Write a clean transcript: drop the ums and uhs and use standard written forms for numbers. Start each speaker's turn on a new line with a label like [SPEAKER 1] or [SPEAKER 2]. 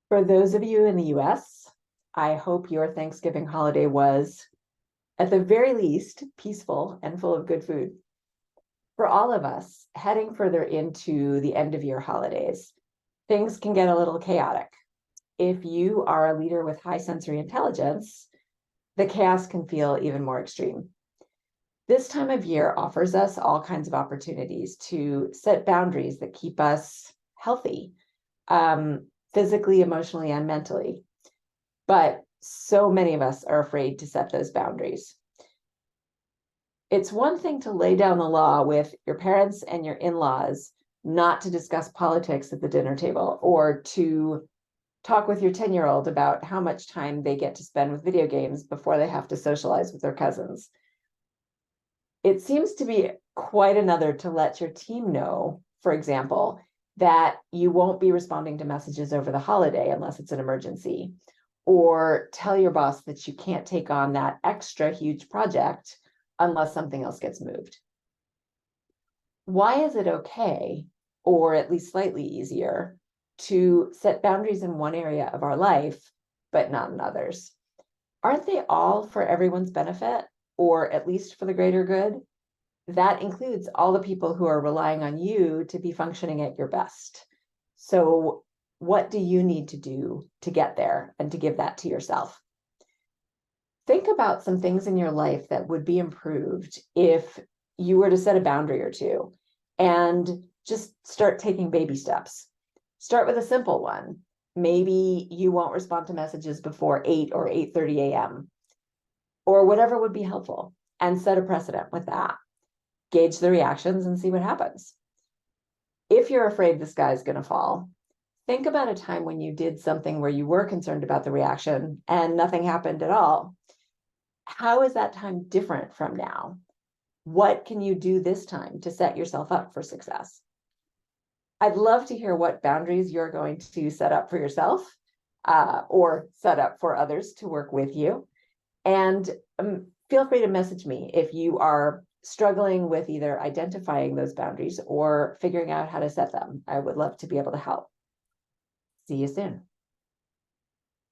[SPEAKER 1] For those of you in the US, I hope your Thanksgiving holiday was, at the very least, peaceful and full of good food. For all of us, heading further into the end of year holidays, things can get a little chaotic. If you are a leader with high sensory intelligence, the chaos can feel even more extreme. This time of year offers us all kinds of opportunities to set boundaries that keep us healthy, physically, emotionally, and mentally. But so many of us are afraid to set those boundaries. It's one thing to lay down the law with your parents and your in-laws not to discuss politics at the dinner table, or to talk with your 10-year-old about how much time they get to spend with video games before they have to socialize with their cousins. It seems to be quite another to let your team know, for example, that you won't be responding to messages over the holiday unless it's an emergency, or tell your boss that you can't take on that extra huge project unless something else gets moved. Why is it okay, or at least slightly easier, to set boundaries in one area of our life, but not in others? Aren't they all for everyone's benefit, or at least for the greater good? That includes all the people who are relying on you to be functioning at your best. So, what do you need to do to get there and to give that to yourself? Think about some things in your life that would be improved if you were to set a boundary or two and just start taking baby steps. Start with a simple one. Maybe you won't respond to messages before 8 or 8:30 a.m. or whatever would be helpful, and set a precedent with that. Gauge the reactions and see what happens. If you're afraid the sky's going to fall, think about a time when you did something where you were concerned about the reaction and nothing happened at all. How is that time different from now? What can you do this time to set yourself up for success? I'd love to hear what boundaries you're going to set up for yourself, or set up for others to work with you. And feel free to message me if you are struggling with either identifying those boundaries or figuring out how to set them. I would love to be able to help. See you soon.